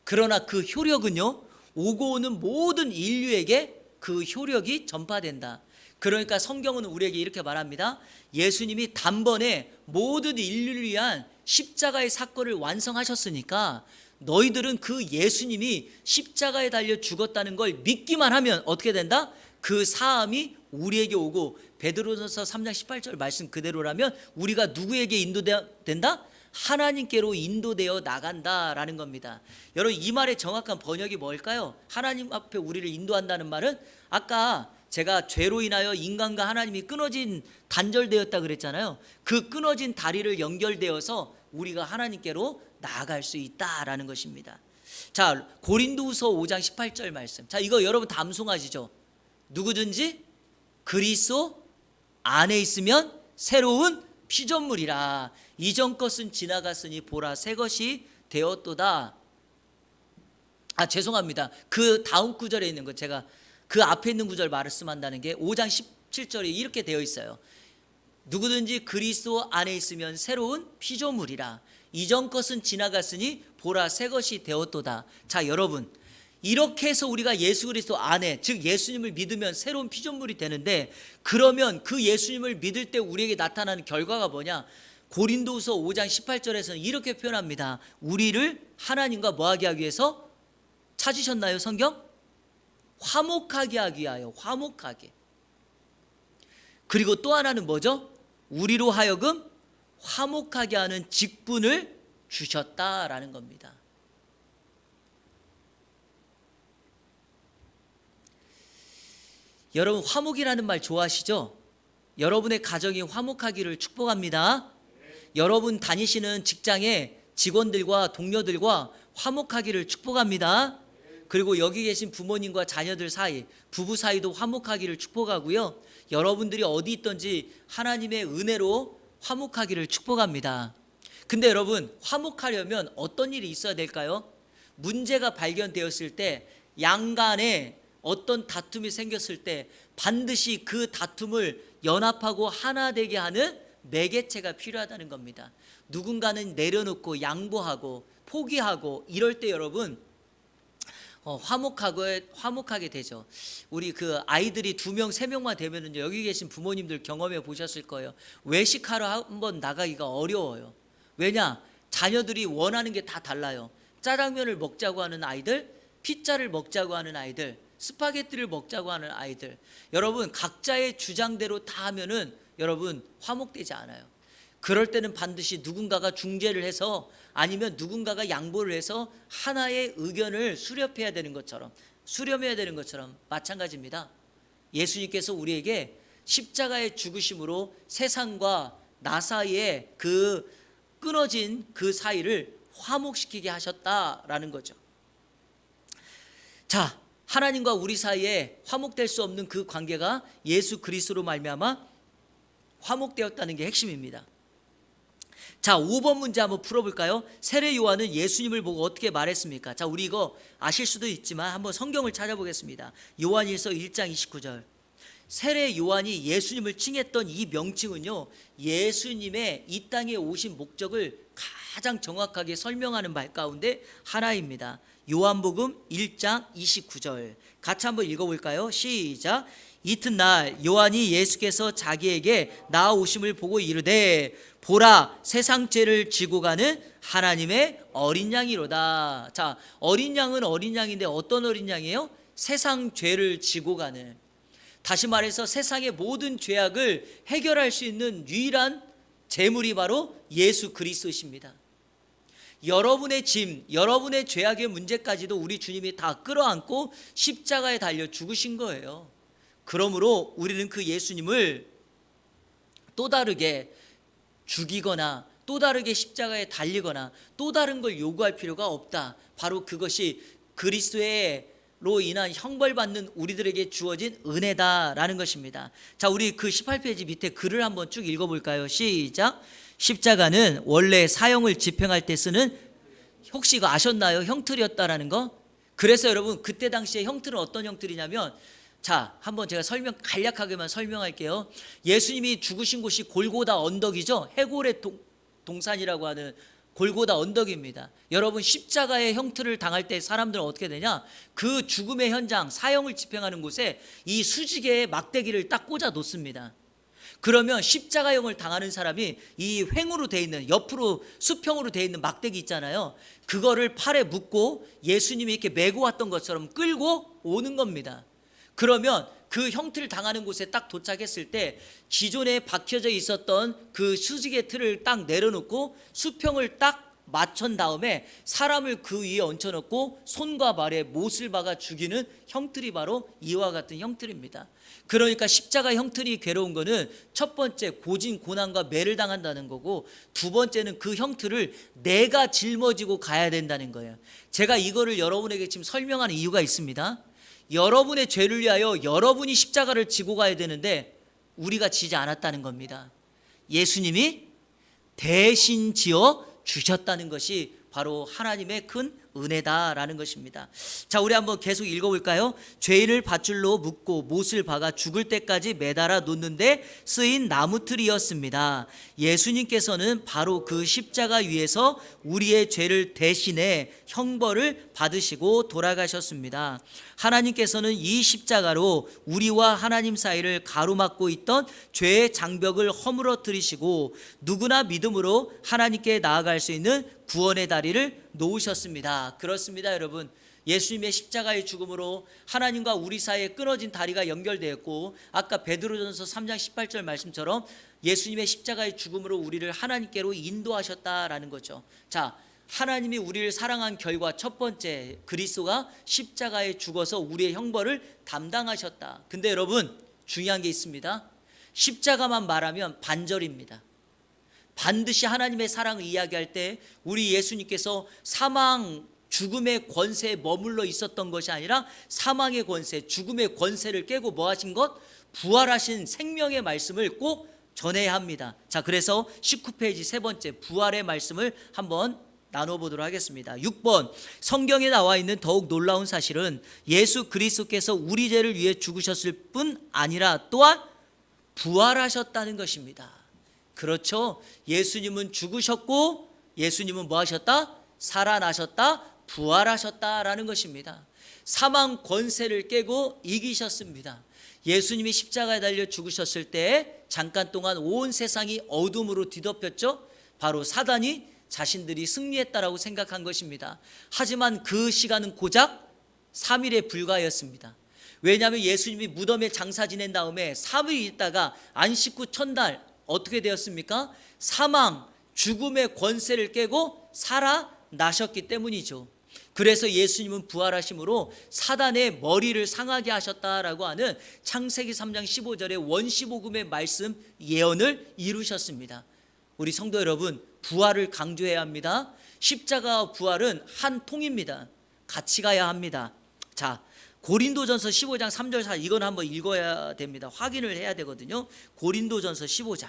Speaker 1: 그러나 그 효력은요, 오고 오는 모든 인류에게 그 효력이 전파된다. 그러니까 성경은 우리에게 이렇게 말합니다. 예수님이 단번에 모든 인류를 위한 십자가의 사건을 완성하셨으니까 너희들은 그 예수님이 십자가에 달려 죽었다는 걸 믿기만 하면 어떻게 된다? 그 사함이 우리에게 오고, 베드로전서 3장 18절 말씀 그대로라면 우리가 누구에게 인도된다? 하나님께로 인도되어 나간다라는 겁니다. 여러분, 이 말의 정확한 번역이 뭘까요? 하나님 앞에 우리를 인도한다는 말은, 아까 제가 죄로 인하여 인간과 하나님이 끊어진, 단절되었다 그랬잖아요. 그 끊어진 다리를 연결되어서 우리가 하나님께로 나아갈 수 있다라는 것입니다. 자, 고린도후서 5장 18절 말씀. 자, 이거 여러분 다 암송하시죠? 누구든지 그리스도 안에 있으면 새로운 피조물이라. 이전 것은 지나갔으니 보라 새 것이 되었도다. 아, 죄송합니다. 그 다음 구절에 있는 거, 제가 그 앞에 있는 구절 말씀한다는 게 5장 17절에 이렇게 되어 있어요. 누구든지 그리스도 안에 있으면 새로운 피조물이라. 이전 것은 지나갔으니 보라 새 것이 되었도다. 자, 여러분, 이렇게 해서 우리가 예수 그리스도 안에, 즉 예수님을 믿으면 새로운 피조물이 되는데, 그러면 그 예수님을 믿을 때 우리에게 나타나는 결과가 뭐냐? 고린도후서 5장 18절에서는 이렇게 표현합니다. 우리를 하나님과 뭐하게 하기 위해서? 찾으셨나요, 성경? 화목하게 하기 위하여. 화목하게. 그리고 또 하나는 뭐죠? 우리로 하여금 화목하게 하는 직분을 주셨다라는 겁니다. 여러분, 화목이라는 말 좋아하시죠? 여러분의 가정이 화목하기를 축복합니다. 여러분 다니시는 직장의 직원들과 동료들과 화목하기를 축복합니다. 그리고 여기 계신 부모님과 자녀들 사이, 부부 사이도 화목하기를 축복하고요. 여러분들이 어디 있든지 하나님의 은혜로 화목하기를 축복합니다. 근데 여러분, 화목하려면 어떤 일이 있어야 될까요? 문제가 발견되었을 때, 양간에 어떤 다툼이 생겼을 때 반드시 그 다툼을 연합하고 하나 되게 하는 매개체가 필요하다는 겁니다. 누군가는 내려놓고 양보하고 포기하고 이럴 때 여러분, 화목하게 되죠. 우리 그 아이들이 2명, 3명만 되면은요, 여기 계신 부모님들 경험해 보셨을 거예요. 외식하러 한번 나가기가 어려워요. 왜냐? 자녀들이 원하는 게 다 달라요. 짜장면을 먹자고 하는 아이들, 피자를 먹자고 하는 아이들, 스파게티를 먹자고 하는 아이들, 여러분 각자의 주장대로 다 하면은 여러분 화목되지 않아요. 그럴 때는 반드시 누군가가 중재를 해서, 아니면 누군가가 양보를 해서 하나의 의견을 수렴해야 되는 것처럼 마찬가지입니다. 예수님께서 우리에게 십자가의 죽으심으로 세상과 나 사이에 그 끊어진 그 사이를 화목시키게 하셨다라는 거죠. 자, 하나님과 우리 사이에 화목될 수 없는 그 관계가 예수 그리스도로 말미암아 화목되었다는 게 핵심입니다. 자, 5번 문제 한번 풀어볼까요? 세례 요한은 예수님을 보고 어떻게 말했습니까? 자, 우리 이거 아실 수도 있지만 한번 성경을 찾아보겠습니다. 요한일서 1장 29절. 세례 요한이 예수님을 칭했던 이 명칭은요, 예수님의 이 땅에 오신 목적을 가장 정확하게 설명하는 말 가운데 하나입니다. 요한복음 1장 29절 같이 한번 읽어볼까요? 시작. 이튿날 요한이 예수께서 자기에게 나아오심을 보고 이르되 보라, 세상 죄를 지고 가는 하나님의 어린 양이로다. 자, 어린 양은 어린 양인데 어떤 어린 양이에요? 세상 죄를 지고 가는, 다시 말해서 세상의 모든 죄악을 해결할 수 있는 유일한 제물이 바로 예수 그리스도십니다. 여러분의 짐, 여러분의 죄악의 문제까지도 우리 주님이 다 끌어안고 십자가에 달려 죽으신 거예요. 그러므로 우리는 그 예수님을 또 다르게 죽이거나 또 다르게 십자가에 달리거나 또 다른 걸 요구할 필요가 없다. 바로 그것이 그리스도로 인한 형벌받는 우리들에게 주어진 은혜다라는 것입니다. 자, 우리 그 18페이지 밑에 글을 한번 쭉 읽어볼까요? 시작. 십자가는 원래 사형을 집행할 때 쓰는, 혹시 이거 아셨나요? 형틀이었다라는 거. 그래서 여러분 그때 당시에 형틀은 어떤 형틀이냐면, 자, 한번 제가 간략하게만 설명할게요. 예수님이 죽으신 곳이 골고다 언덕이죠. 해골의 동산이라고 하는 골고다 언덕입니다. 여러분 십자가의 형틀을 당할 때 사람들은 어떻게 되냐? 그 죽음의 현장, 사형을 집행하는 곳에 이 수지개의 막대기를 딱 꽂아 놓습니다. 그러면 십자가형을 당하는 사람이 이 횡으로 돼 있는, 옆으로 수평으로 돼 있는 막대기 있잖아요. 그거를 팔에 묶고 예수님이 이렇게 메고 왔던 것처럼 끌고 오는 겁니다. 그러면 그 형틀을 당하는 곳에 딱 도착했을 때 기존에 박혀져 있었던 그 수직의 틀을 딱 내려놓고 수평을 딱 맞춘 다음에 사람을 그 위에 얹혀놓고 손과 발에 못을 박아 죽이는 형틀이 바로 이와 같은 형틀입니다. 그러니까 십자가 형틀이 괴로운 거는 첫 번째 고진 고난과 매를 당한다는 거고, 두 번째는 그 형틀을 내가 짊어지고 가야 된다는 거예요. 제가 이거를 여러분에게 지금 설명하는 이유가 있습니다. 여러분의 죄를 위하여 여러분이 십자가를 지고 가야 되는데 우리가 지지 않았다는 겁니다. 예수님이 대신 지어 주셨다는 것이 바로 하나님의 큰 은혜다라는 것입니다. 자, 우리 한번 계속 읽어볼까요? 죄인을 밧줄로 묶고 못을 박아 죽을 때까지 매달아 놓는데 쓰인 나무틀이었습니다. 예수님께서는 바로 그 십자가 위에서 우리의 죄를 대신해 형벌을 받으시고 돌아가셨습니다. 하나님께서는 이 십자가로 우리와 하나님 사이를 가로막고 있던 죄의 장벽을 허물어뜨리시고 누구나 믿음으로 하나님께 나아갈 수 있는 구원의 다리를 놓으셨습니다. 그렇습니다, 여러분. 예수님의 십자가의 죽음으로 하나님과 우리 사이에 끊어진 다리가 연결되었고, 아까 베드로전서 3장 18절 말씀처럼 예수님의 십자가의 죽음으로 우리를 하나님께로 인도하셨다라는 거죠. 자, 하나님이 우리를 사랑한 결과 첫 번째, 그리스도가 십자가에 죽어서 우리의 형벌을 담당하셨다. 근데 여러분 중요한 게 있습니다. 십자가만 말하면 반절입니다. 반드시 하나님의 사랑을 이야기할 때 우리 예수님께서 사망, 죽음의 권세에 머물러 있었던 것이 아니라 사망의 권세, 죽음의 권세를 깨고 뭐 하신 것? 부활하신 생명의 말씀을 꼭 전해야 합니다. 자, 그래서 19페이지 세 번째 부활의 말씀을 한번 나눠보도록 하겠습니다. 6번, 성경에 나와 있는 더욱 놀라운 사실은 예수 그리스도께서 우리 죄를 위해 죽으셨을 뿐 아니라 또한 부활하셨다는 것입니다. 그렇죠. 예수님은 죽으셨고 예수님은 뭐 하셨다? 살아나셨다, 부활하셨다라는 것입니다. 사망 권세를 깨고 이기셨습니다. 예수님이 십자가에 달려 죽으셨을 때 잠깐 동안 온 세상이 어둠으로 뒤덮였죠. 바로 사단이 자신들이 승리했다라고 생각한 것입니다. 하지만 그 시간은 고작 3일에 불과하였습니다. 왜냐하면 예수님이 무덤에 장사 지낸 다음에 3일 있다가 안식 후 첫날 어떻게 되었습니까? 사망, 죽음의 권세를 깨고 살아나셨기 때문이죠. 그래서 예수님은 부활하심으로 사단의 머리를 상하게 하셨다라고 하는 창세기 3장 15절의 원시복음의 말씀 예언을 이루셨습니다. 우리 성도 여러분, 부활을 강조해야 합니다. 십자가와 부활은 한 통입니다. 같이 가야 합니다. 자, 고린도전서 15장 3절 4절 이건 한번 읽어야 됩니다. 확인을 해야 되거든요. 고린도전서 15장.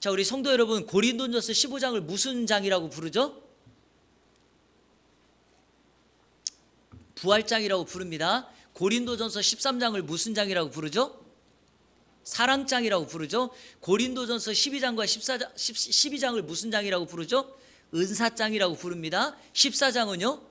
Speaker 1: 자, 우리 성도 여러분, 고린도전서 15장을 무슨 장이라고 부르죠? 부활장이라고 부릅니다. 고린도전서 13장을 무슨 장이라고 부르죠? 사랑장이라고 부르죠. 고린도전서 12장과 12장을 무슨 장이라고 부르죠? 은사장이라고 부릅니다. 14장은요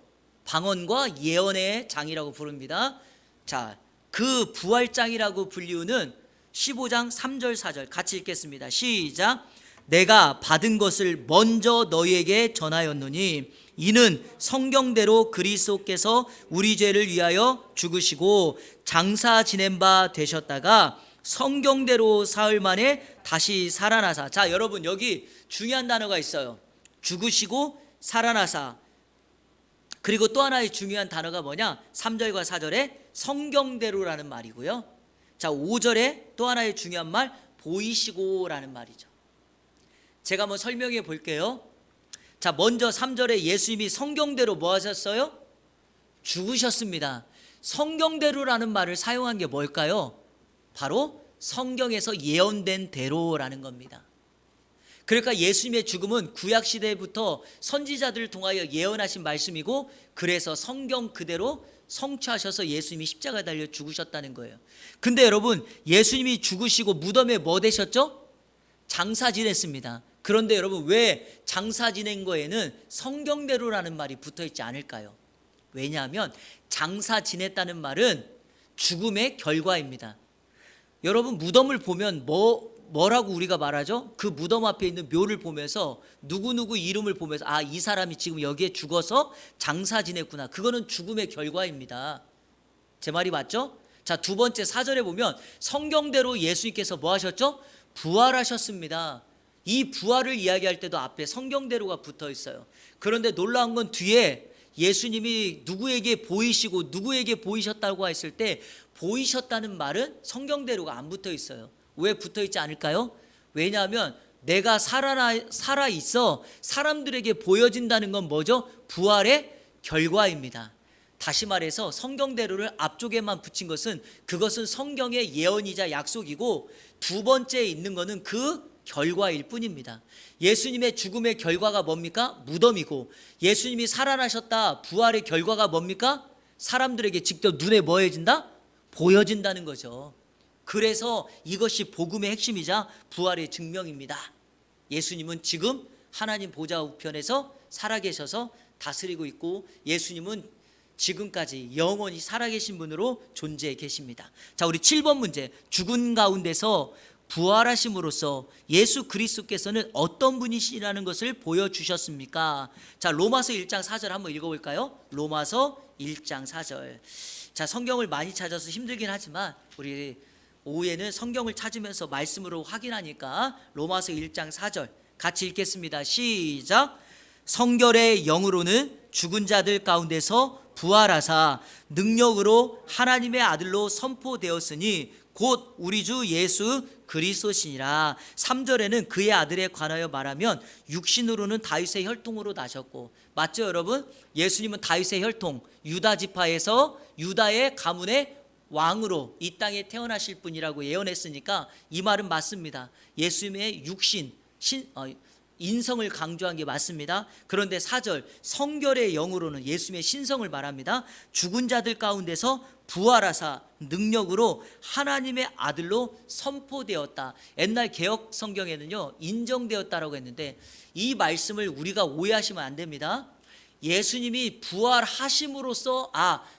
Speaker 1: 방언과 예언의 장이라고 부릅니다. 자, 그 부활장이라고 불리우는 15장 3절 4절 같이 읽겠습니다. 시작. 내가 받은 것을 먼저 너희에게 전하였노니 이는 성경대로 그리스도께서 우리 죄를 위하여 죽으시고 장사 지낸 바 되셨다가 성경대로 사흘 만에 다시 살아나사. 자, 여러분 여기 중요한 단어가 있어요. 죽으시고 살아나사. 그리고 또 하나의 중요한 단어가 뭐냐? 3절과 4절에 성경대로라는 말이고요. 자, 5절에 또 하나의 중요한 말 보이시고라는 말이죠. 제가 한번 설명해 볼게요. 자, 먼저 3절에 예수님이 성경대로 뭐 하셨어요? 죽으셨습니다. 성경대로라는 말을 사용한 게 뭘까요? 바로 성경에서 예언된 대로라는 겁니다. 그러니까 예수님의 죽음은 구약시대부터 선지자들을 통하여 예언하신 말씀이고, 그래서 성경 그대로 성취하셔서 예수님이 십자가에 달려 죽으셨다는 거예요. 근데 여러분, 예수님이 죽으시고 무덤에 뭐 되셨죠? 장사 지냈습니다. 그런데 여러분, 왜 장사 지낸 거에는 성경대로라는 말이 붙어 있지 않을까요? 왜냐하면 장사 지냈다는 말은 죽음의 결과입니다. 여러분, 무덤을 보면 뭐라고 우리가 말하죠? 그 무덤 앞에 있는 묘를 보면서 누구누구 이름을 보면서 아, 이 사람이 지금 여기에 죽어서 장사 지냈구나. 그거는 죽음의 결과입니다. 제 말이 맞죠? 자, 두 번째 4절에 보면 성경대로 예수님께서 뭐 하셨죠? 부활하셨습니다. 이 부활을 이야기할 때도 앞에 성경대로가 붙어 있어요. 그런데 놀라운 건 뒤에 예수님이 누구에게 보이시고 누구에게 보이셨다고 했을 때 보이셨다는 말은 성경대로가 안 붙어 있어요. 왜 붙어 있지 않을까요? 왜냐하면 내가 살아 있어 사람들에게 보여진다는 건 뭐죠? 부활의 결과입니다. 다시 말해서 성경대로를 앞쪽에만 붙인 것은 그것은 성경의 예언이자 약속이고, 두 번째에 있는 것은 그 결과일 뿐입니다. 예수님의 죽음의 결과가 뭡니까? 무덤이고, 예수님이 살아나셨다 부활의 결과가 뭡니까? 사람들에게 직접 눈에 뭐해진다? 보여진다는 거죠. 그래서 이것이 복음의 핵심이자 부활의 증명입니다. 예수님은 지금 하나님 보좌 우편에서 살아계셔서 다스리고 있고, 예수님은 지금까지 영원히 살아계신 분으로 존재해 계십니다. 자, 우리 7번 문제. 죽은 가운데서 부활하심으로써 예수 그리스도께서는 어떤 분이시라는 것을 보여주셨습니까? 자, 로마서 1장 4절 한번 읽어볼까요? 로마서 1장 4절. 자, 성경을 많이 찾아서 힘들긴 하지만 우리 오후에는 성경을 찾으면서 말씀으로 확인하니까 로마서 1장 4절 같이 읽겠습니다. 시작. 성결의 영으로는 죽은 자들 가운데서 부활하사 능력으로 하나님의 아들로 선포되었으니 곧 우리 주 예수 그리스도시니라. 3절에는 그의 아들에 관하여 말하면 육신으로는 다윗의 혈통으로 나셨고, 맞죠 여러분? 예수님은 다윗의 혈통, 유다 지파에서 유다의 가문의 왕으로 이 땅에 태어나실 분이라고 예언했으니까 이 말은 맞습니다. 예수님의 육신, 인성을 강조한 게 맞습니다. 그런데 4절 성결의 영으로는 예수님의 신성을 말합니다. 죽은 자들 가운데서 부활하사 능력으로 하나님의 아들로 선포되었다. 옛날 개역 성경에는요 인정되었다라고 했는데, 이 말씀을 우리가 오해하시면 안 됩니다. 예수님이 부활하심으로써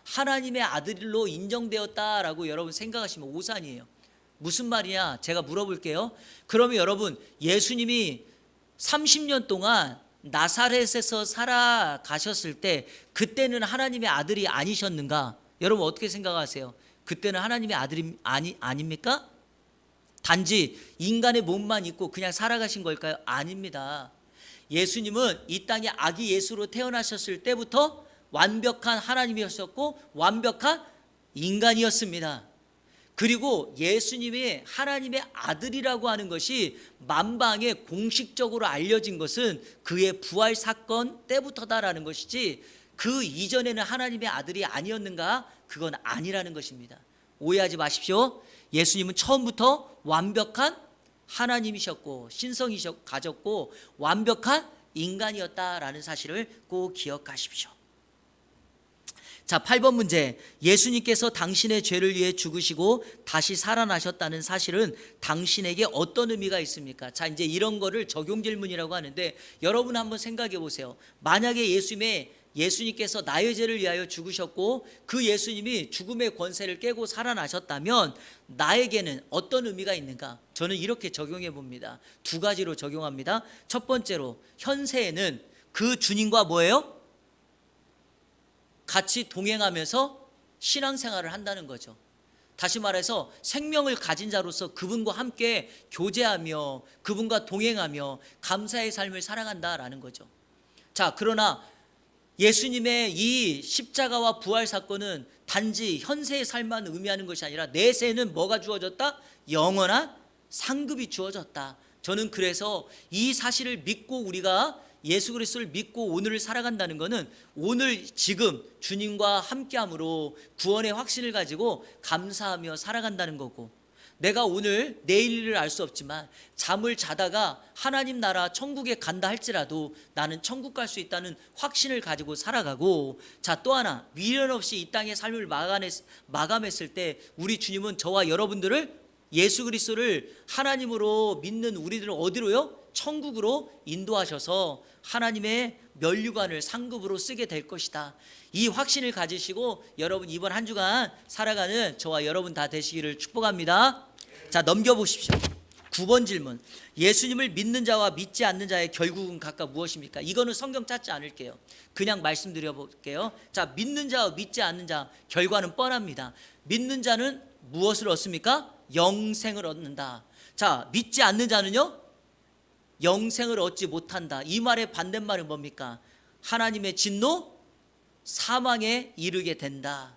Speaker 1: 하나님의 아들로 인정되었다라고 여러분 생각하시면 오산이에요. 무슨 말이냐? 제가 물어볼게요. 그러면 여러분, 예수님이 30년 동안 나사렛에서 살아가셨을 때 그때는 하나님의 아들이 아니셨는가? 여러분 어떻게 생각하세요? 그때는 하나님의 아들이 아닙니까? 단지 인간의 몸만 입고 그냥 살아가신 걸까요? 아닙니다. 예수님은 이 땅에 아기 예수로 태어나셨을 때부터 완벽한 하나님이었었고 완벽한 인간이었습니다. 그리고 예수님이 하나님의 아들이라고 하는 것이 만방에 공식적으로 알려진 것은 그의 부활 사건 때부터다라는 것이지 그 이전에는 하나님의 아들이 아니었는가? 그건 아니라는 것입니다. 오해하지 마십시오. 예수님은 처음부터 완벽한 하나님이셨고 신성이 가졌고 완벽한 인간이었다라는 사실을 꼭 기억하십시오. 자, 8번 문제. 예수님께서 당신의 죄를 위해 죽으시고 다시 살아나셨다는 사실은 당신에게 어떤 의미가 있습니까? 자, 이제 이런 거를 적용 질문이라고 하는데 여러분 한번 생각해 보세요. 만약에 예수님께서 나의 죄를 위하여 죽으셨고 그 예수님이 죽음의 권세를 깨고 살아나셨다면 나에게는 어떤 의미가 있는가? 저는 이렇게 적용해 봅니다. 두 가지로 적용합니다. 첫 번째로 현세에는 그 주님과 뭐예요? 같이 동행하면서 신앙생활을 한다는 거죠. 다시 말해서 생명을 가진 자로서 그분과 함께 교제하며 그분과 동행하며 감사의 삶을 살아간다라는 거죠. 자, 그러나 예수님의 이 십자가와 부활 사건은 단지 현세의 삶만 의미하는 것이 아니라 내세에는 뭐가 주어졌다? 영원한 상급이 주어졌다. 저는 그래서 이 사실을 믿고 우리가 예수 그리스도를 믿고 오늘을 살아간다는 것은 오늘 지금 주님과 함께함으로 구원의 확신을 가지고 감사하며 살아간다는 거고, 내가 오늘 내일 일을 알 수 없지만 잠을 자다가 하나님 나라 천국에 간다 할지라도 나는 천국 갈 수 있다는 확신을 가지고 살아가고, 자, 또 하나 미련 없이 이 땅의 삶을 마감했을 때 우리 주님은 저와 여러분들을 예수 그리스도를 하나님으로 믿는 우리들을 어디로요? 천국으로 인도하셔서 하나님의 면류관을 상급으로 쓰게 될 것이다. 이 확신을 가지시고 여러분 이번 한 주간 살아가는 저와 여러분 다 되시기를 축복합니다. 자, 넘겨보십시오. 9번 질문. 예수님을 믿는 자와 믿지 않는 자의 결국은 각각 무엇입니까? 이거는 성경 찾지 않을게요. 그냥 말씀드려 볼게요. 자, 믿는 자와 믿지 않는 자 결과는 뻔합니다. 믿는 자는 무엇을 얻습니까? 영생을 얻는다. 자, 믿지 않는 자는요? 영생을 얻지 못한다. 이 말의 반대말은 뭡니까? 하나님의 진노, 사망에 이르게 된다.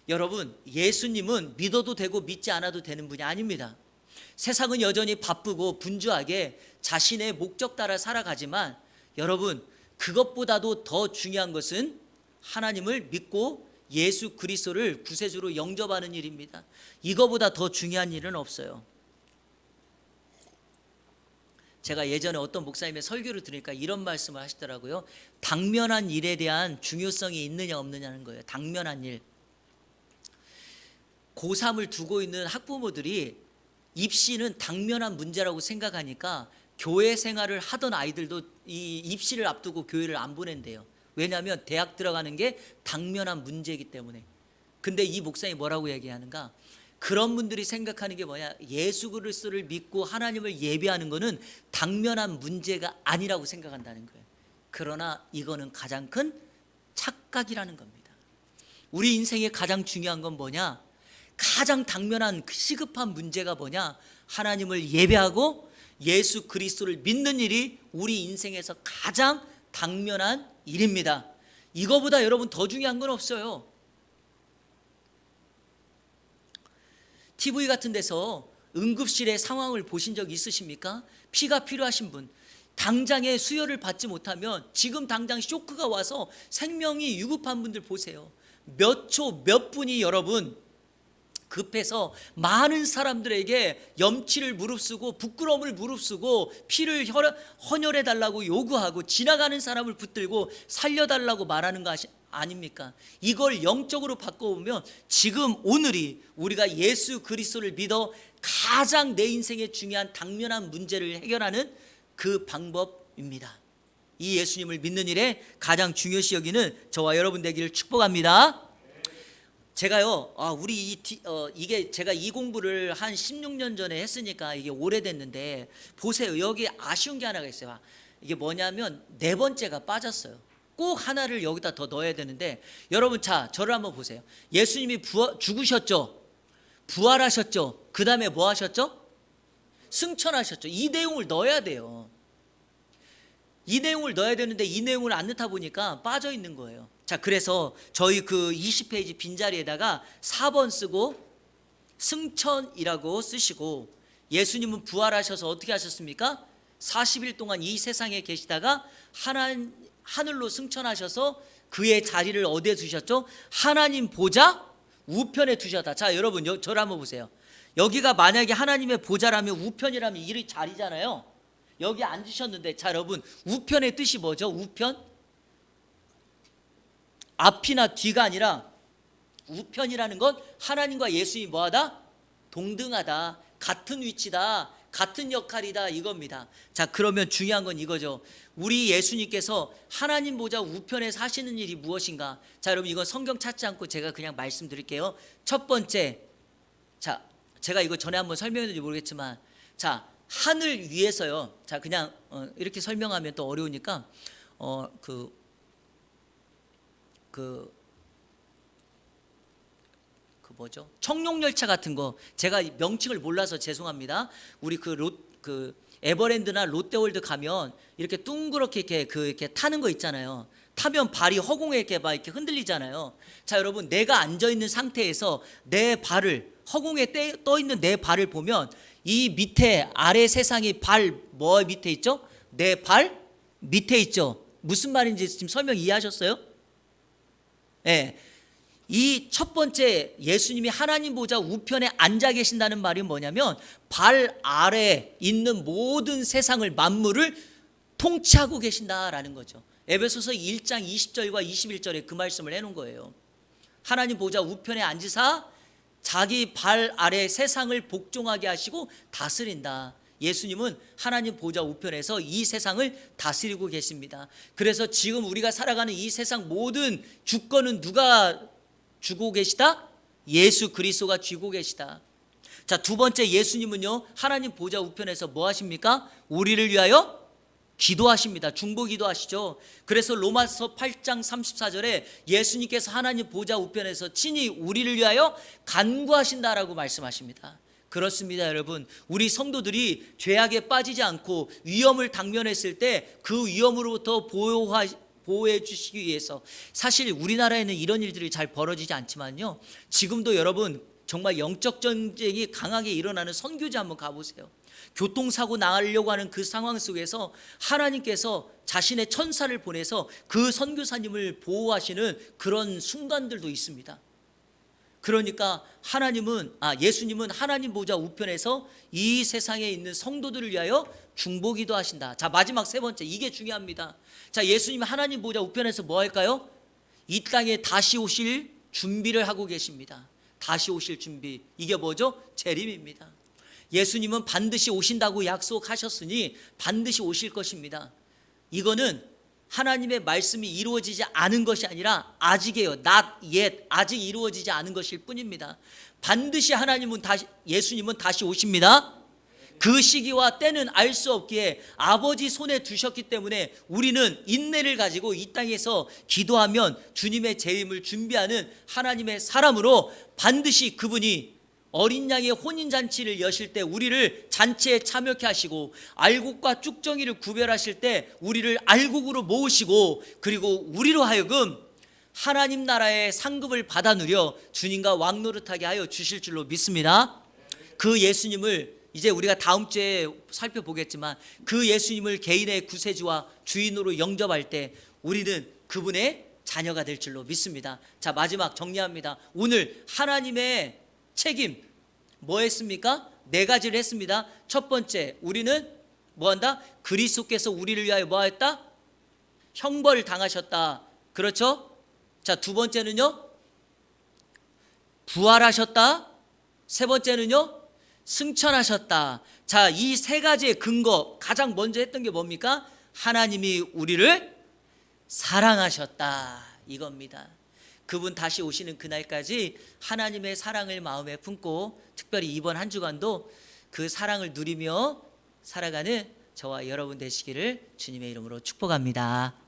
Speaker 1: 여러분, 예수님은 믿어도 되고 믿지 않아도 되는 분이 아닙니다. 세상은 여전히 바쁘고 분주하게 자신의 목적 따라 살아가지만 여러분, 그것보다도 더 중요한 것은 하나님을 믿고 예수 그리스도를 구세주로 영접하는 일입니다. 이거보다 더 중요한 일은 없어요. 제가 예전에 어떤 목사님의 설교를 들으니까 이런 말씀을 하시더라고요. 당면한 일에 대한 중요성이 있느냐 없느냐는 거예요. 당면한 일. 고3을 두고 있는 학부모들이 입시는 당면한 문제라고 생각하니까 교회 생활을 하던 아이들도 이 입시를 앞두고 교회를 안 보낸대요. 왜냐하면 대학 들어가는 게 당면한 문제이기 때문에. 근데 이 목사님이 뭐라고 얘기하는가? 그런 분들이 생각하는 게 뭐냐? 예수 그리스도를 믿고 하나님을 예배하는 것은 당면한 문제가 아니라고 생각한다는 거예요. 그러나 이거는 가장 큰 착각이라는 겁니다. 우리 인생에 가장 중요한 건 뭐냐? 가장 당면한 시급한 문제가 뭐냐? 하나님을 예배하고 예수 그리스도를 믿는 일이 우리 인생에서 가장 당면한 일입니다. 이거보다 여러분 더 중요한 건 없어요. TV 같은 데서 응급실의 상황을 보신 적 있으십니까? 피가 필요하신 분, 당장에 수혈을 받지 못하면 지금 당장 쇼크가 와서 생명이 위급한 분들 보세요. 몇 초, 몇 분이 여러분 급해서 많은 사람들에게 염치를 무릅쓰고 부끄러움을 무릅쓰고 피를 헌혈해 달라고 요구하고 지나가는 사람을 붙들고 살려달라고 말하는 거 아닙니까? 이걸 영적으로 바꿔보면 지금 오늘이 우리가 예수 그리스도를 믿어 가장 내 인생에 중요한 당면한 문제를 해결하는 그 방법입니다. 이 예수님을 믿는 일에 가장 중요시 여기는 저와 여러분 되기를 축복합니다. 제가요, 이게 제가 이 공부를 한 16년 전에 했으니까 이게 오래됐는데 보세요. 여기 아쉬운 게 하나가 있어요. 이게 뭐냐면 네 번째가 빠졌어요. 꼭 하나를 여기다 더 넣어야 되는데, 여러분 자 저를 한번 보세요. 예수님이 죽으셨죠. 부활하셨죠. 그 다음에 뭐 하셨죠? 승천하셨죠. 이 내용을 넣어야 돼요. 이 내용을 넣어야 되는데 이 내용을 안 넣다 보니까 빠져 있는 거예요. 자, 그래서 저희 그 20페이지 빈자리에다가 4번 쓰고 승천이라고 쓰시고, 예수님은 부활하셔서 어떻게 하셨습니까? 40일 동안 이 세상에 계시다가 하늘로 승천하셔서 그의 자리를 어디에 두셨죠? 하나님 보좌 우편에 두셨다. 자, 여러분 저를 한번 보세요. 여기가 만약에 하나님의 보좌라면 우편이라면 이 자리잖아요. 여기 앉으셨는데, 자 여러분, 우편의 뜻이 뭐죠? 우편? 앞이나 뒤가 아니라 우편이라는 건 하나님과 예수님이 뭐하다? 동등하다, 같은 위치다, 같은 역할이다, 이겁니다. 자, 그러면 중요한 건 이거죠. 우리 예수님께서 하나님 보좌 우편에 사시는 일이 무엇인가? 자, 여러분 이건 성경 찾지 않고 제가 그냥 말씀드릴게요. 첫 번째, 자 제가 이거 전에 한번 설명했는지 모르겠지만, 자 하늘 위에서요. 자 그냥 이렇게 설명하면 또 어려우니까 뭐죠? 청룡열차 같은 거, 제가 명칭을 몰라서 죄송합니다. 우리 그 에버랜드나 롯데월드 가면 이렇게 둥그렇게 이렇게 타는 거 있잖아요. 타면 발이 허공에 이렇게 막 이렇게 흔들리잖아요. 자 여러분, 내가 앉아 있는 상태에서 내 발을 허공에 떠 있는 내 발을 보면, 이 밑에 아래 세상이 뭐 밑에 있죠? 내 발 밑에 있죠. 무슨 말인지 지금 설명 이해하셨어요? 네. 이 첫 번째, 예수님이 하나님 보좌 우편에 앉아 계신다는 말이 뭐냐면, 발 아래 있는 모든 세상을, 만물을 통치하고 계신다라는 거죠. 에베소서 1장 20절과 21절에 그 말씀을 해놓은 거예요. 하나님 보좌 우편에 앉으사 자기 발 아래 세상을 복종하게 하시고 다스린다. 예수님은 하나님 보좌 우편에서 이 세상을 다스리고 계십니다. 그래서 지금 우리가 살아가는 이 세상 모든 주권은 누가 주고 계시다? 예수 그리스도가 쥐고 계시다. 자, 두 번째, 예수님은요 하나님 보좌 우편에서 뭐 하십니까? 우리를 위하여 기도하십니다. 중보기도하시죠. 그래서 로마서 8장 34절에 예수님께서 하나님 보좌 우편에서 친히 우리를 위하여 간구하신다라고 말씀하십니다. 그렇습니다, 여러분. 우리 성도들이 죄악에 빠지지 않고 위험을 당면했을 때 그 위험으로부터 보호해 주시기 위해서, 사실 우리나라에는 이런 일들이 잘 벌어지지 않지만요, 지금도 여러분 정말 영적 전쟁이 강하게 일어나는 선교지 한번 가보세요. 교통사고 나가려고 하는 그 상황 속에서 하나님께서 자신의 천사를 보내서 그 선교사님을 보호하시는 그런 순간들도 있습니다. 그러니까 예수님은 하나님 보좌 우편에서 이 세상에 있는 성도들을 위하여 중보기도 하신다. 자, 마지막 세 번째, 이게 중요합니다. 자, 예수님은 하나님 보좌 우편에서 뭐 할까요? 이 땅에 다시 오실 준비를 하고 계십니다. 다시 오실 준비, 이게 뭐죠? 재림입니다. 예수님은 반드시 오신다고 약속하셨으니 반드시 오실 것입니다. 이거는 하나님의 말씀이 이루어지지 않은 것이 아니라 아직이에요. not yet, 아직 이루어지지 않은 것일 뿐입니다. 반드시 예수님은 다시 오십니다. 그 시기와 때는 알 수 없기에 아버지 손에 두셨기 때문에 우리는 인내를 가지고 이 땅에서 기도하면 주님의 재림을 준비하는 하나님의 사람으로, 반드시 그분이 어린 양의 혼인잔치를 여실 때 우리를 잔치에 참여케 하시고, 알곡과 쭉정이를 구별하실 때 우리를 알곡으로 모으시고, 그리고 우리로 하여금 하나님 나라의 상급을 받아 누려 주님과 왕노릇하게 하여 주실 줄로 믿습니다. 그 예수님을 이제 우리가 다음 주에 살펴보겠지만, 그 예수님을 개인의 구세주와 주인으로 영접할 때 우리는 그분의 자녀가 될 줄로 믿습니다. 자, 마지막 정리합니다. 오늘 하나님의 책임 뭐 했습니까? 네 가지를 했습니다. 첫 번째, 우리는 뭐 한다? 그리스도께서 우리를 위하여 뭐 했다? 형벌을 당하셨다. 그렇죠? 자, 두 번째는요, 부활하셨다. 세 번째는요, 승천하셨다. 자, 이 세 가지의 근거, 가장 먼저 했던 게 뭡니까? 하나님이 우리를 사랑하셨다, 이겁니다. 그분 다시 오시는 그날까지 하나님의 사랑을 마음에 품고, 특별히 이번 한 주간도 그 사랑을 누리며 살아가는 저와 여러분 되시기를 주님의 이름으로 축복합니다.